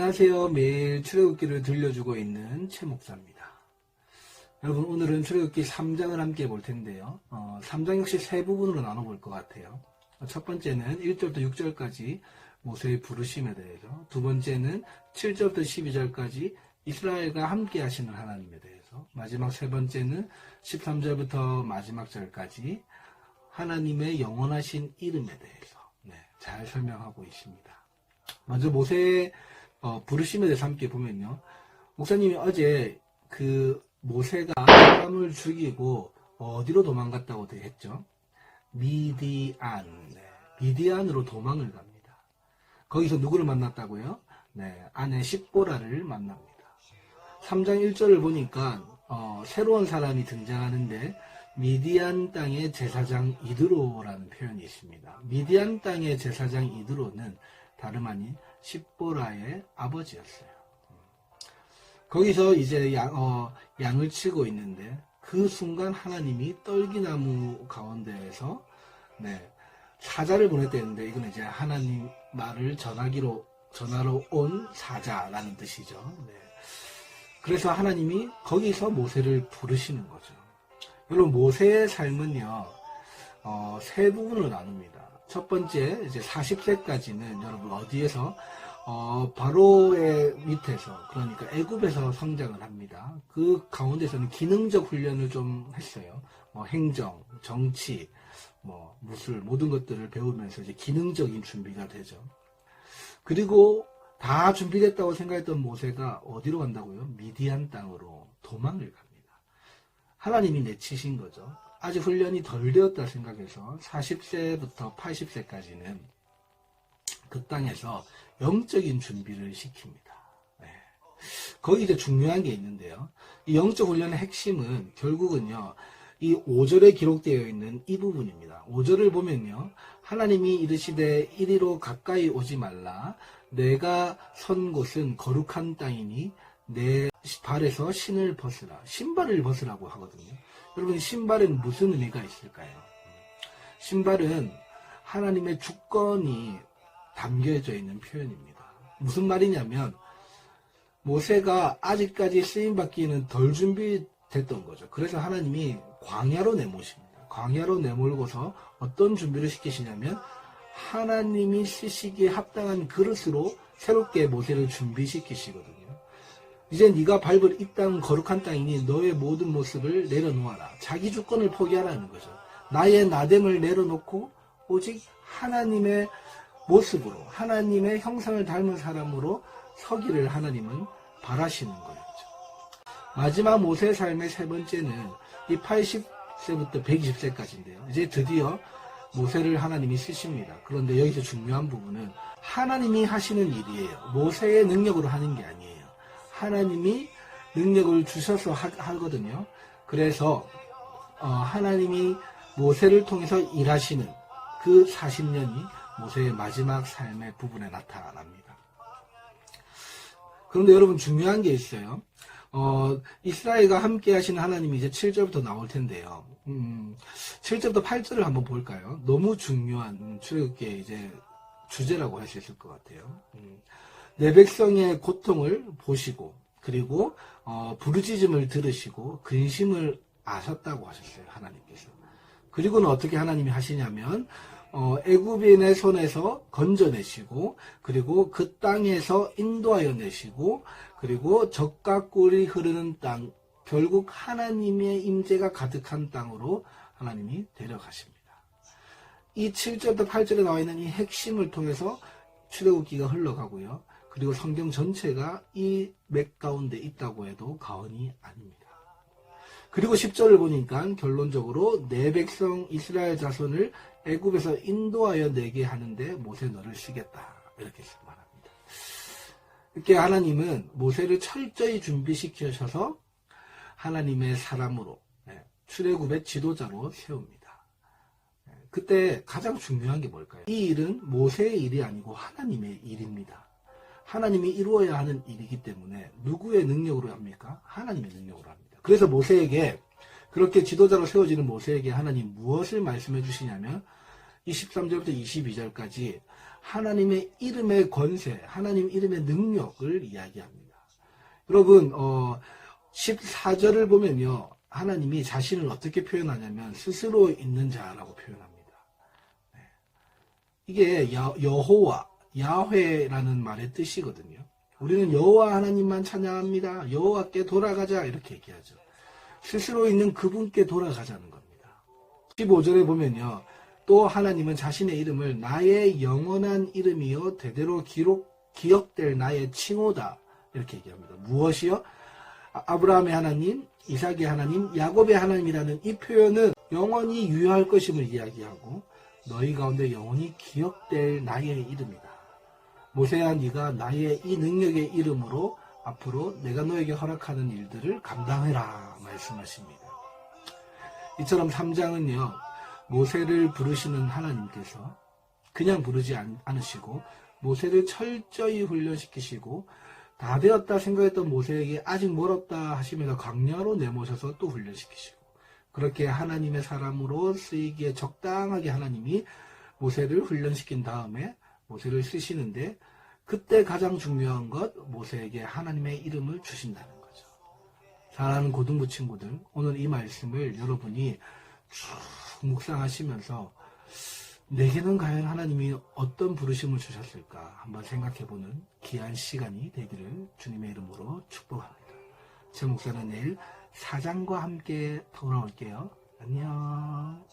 안녕하세요. 매일 출애굽기를 들려주고 있는 최 목사입니다. 여러분, 오늘은 출애굽기 3장을 함께 볼 텐데요. 3장 역시 세 부분으로 나눠볼 것 같아요. 첫 번째는 1절부터 6절까지 모세의 부르심에 대해서, 두 번째는 7절부터 12절까지 이스라엘과 함께 하시는 하나님에 대해서, 마지막 세 번째는 13절부터 마지막 절까지 하나님의 영원하신 이름에 대해서 잘 설명하고 있습니다. 먼저 모세의 부르심에 대해서 함께 보면요. 목사님이 어제 그 모세가 사람을 죽이고 어디로 도망갔다고 했죠? 미디안. 미디안으로 도망을 갑니다. 거기서 누구를 만났다고요? 아내 십보라를 만납니다. 3장 1절을 보니까 새로운 사람이 등장하는데 미디안 땅의 제사장 이드로라는 표현이 있습니다. 미디안 땅의 제사장 이드로는 다름 아닌 십보라의 아버지였어요. 거기서 이제 양을 치고 있는데 그 순간 하나님이 떨기나무 가운데에서 사자를 보냈다는데, 이건 이제 하나님 말을 전하러 온 사자라는 뜻이죠. 그래서 하나님이 거기서 모세를 부르시는 거죠. 여러분, 모세의 삶은요, 세 부분으로 나눕니다. 첫 번째, 이제 40세까지는 여러분 어디에서 바로의 밑에서, 그러니까 애굽에서 성장을 합니다. 그 가운데서는 기능적 훈련을 좀 했어요. 행정, 정치, 무술, 모든 것들을 배우면서 이제 기능적인 준비가 되죠. 그리고 다 준비됐다고 생각했던 모세가 어디로 간다고요? 미디안 땅으로 도망을 갑니다. 하나님이 내치신 거죠. 아직 훈련이 덜 되었다 생각해서 40세부터 80세까지는 그 땅에서 영적인 준비를 시킵니다. 거기 이제 중요한 게 있는데요. 이 영적 훈련의 핵심은 결국은요, 이 5절에 기록되어 있는 이 부분입니다. 5절을 보면요, 하나님이 이르시되 이리로 가까이 오지 말라. 내가 선 곳은 거룩한 땅이니 내 발에서 신을 벗으라. 신발을 벗으라고 하거든요. 여러분, 신발은 무슨 의미가 있을까요? 신발은 하나님의 주권이 담겨져 있는 표현입니다. 무슨 말이냐면 모세가 아직까지 쓰임받기는 덜 준비됐던 거죠. 그래서 하나님이 광야로 내모십니다. 광야로 내몰고서 어떤 준비를 시키시냐면 하나님이 쓰시기에 합당한 그릇으로 새롭게 모세를 준비시키시거든요. 이제 네가 밟을 이 땅은 거룩한 땅이니 너의 모든 모습을 내려놓아라. 자기 주권을 포기하라는 거죠. 나의 나됨을 내려놓고 오직 하나님의 모습으로, 하나님의 형상을 닮은 사람으로 서기를 하나님은 바라시는 거였죠. 마지막 모세의 삶의 세 번째는 이 80세부터 120세까지인데요. 이제 드디어 모세를 하나님이 쓰십니다. 그런데 여기서 중요한 부분은 하나님이 하시는 일이에요. 모세의 능력으로 하는 게 아니에요. 하나님이 능력을 주셔서 하거든요. 그래서 하나님이 모세를 통해서 일하시는 그 40년이 모세의 마지막 삶의 부분에 나타납니다. 그런데 여러분, 중요한 게 있어요. 이스라엘과 함께 하시는 하나님이 이제 7절부터 나올 텐데요. 7절부터 8절을 한번 볼까요? 너무 중요한 출애굽기의 이제 주제라고 할 수 있을 것 같아요. 내 백성의 고통을 보시고, 그리고 부르짖음을 들으시고 근심을 아셨다고 하셨어요, 하나님께서. 그리고는 어떻게 하나님이 하시냐면 애굽인의 손에서 건져내시고, 그리고 그 땅에서 인도하여 내시고, 그리고 젖과 꿀이 흐르는 땅, 결국 하나님의 임재가 가득한 땅으로 하나님이 데려가십니다. 이 7절부터 8절에 나와 있는 이 핵심을 통해서 출애굽기가 흘러가고요. 그리고 성경 전체가 이 맥 가운데 있다고 해도 과언이 아닙니다. 그리고 10절을 보니까 결론적으로 내 백성 이스라엘 자손을 애굽에서 인도하여 내게 하는데 모세 너를 쓰겠다, 이렇게 말합니다. 이렇게 하나님은 모세를 철저히 준비시키셔서 하나님의 사람으로, 출애굽의 지도자로 세웁니다. 그때 가장 중요한 게 뭘까요? 이 일은 모세의 일이 아니고 하나님의 일입니다. 하나님이 이루어야 하는 일이기 때문에 누구의 능력으로 합니까? 하나님의 능력으로 합니다. 그래서 모세에게, 그렇게 지도자로 세워지는 모세에게 하나님 무엇을 말씀해 주시냐면 23절부터 22절까지 하나님의 이름의 권세, 하나님 이름의 능력을 이야기합니다. 여러분 14절을 보면요. 하나님이 자신을 어떻게 표현하냐면 스스로 있는 자라고 표현합니다. 이게 여호와, 야훼라는 말의 뜻이거든요. 우리는 여호와 하나님만 찬양합니다. 여호와께 돌아가자 이렇게 얘기하죠. 스스로 있는 그분께 돌아가자는 겁니다. 15절에 보면요. 또 하나님은 자신의 이름을 나의 영원한 이름이요 대대로 기억될 나의 칭호다 이렇게 얘기합니다. 무엇이요? 아브라함의 하나님, 이삭의 하나님, 야곱의 하나님이라는 이 표현은 영원히 유효할 것임을 이야기하고 너희 가운데 영원히 기억될 나의 이름이다. 모세야 네가 나의 이 능력의 이름으로 앞으로 내가 너에게 허락하는 일들을 감당해라 말씀하십니다. 이처럼 3장은요. 모세를 부르시는 하나님께서 그냥 부르지 않으시고 모세를 철저히 훈련시키시고 다 되었다 생각했던 모세에게 아직 멀었다 하시면서 광야로 내모셔서 또 훈련시키시고 그렇게 하나님의 사람으로 쓰이기에 적당하게 하나님이 모세를 훈련시킨 다음에 모세를 쓰시는데 그때 가장 중요한 것 모세에게 하나님의 이름을 주신다는 거죠. 사랑하는 고등부 친구들, 오늘 이 말씀을 여러분이 쭉 묵상하시면서 내게는 과연 하나님이 어떤 부르심을 주셨을까 한번 생각해보는 귀한 시간이 되기를 주님의 이름으로 축복합니다. 제 목사는 내일 4장과 함께 돌아올게요. 안녕.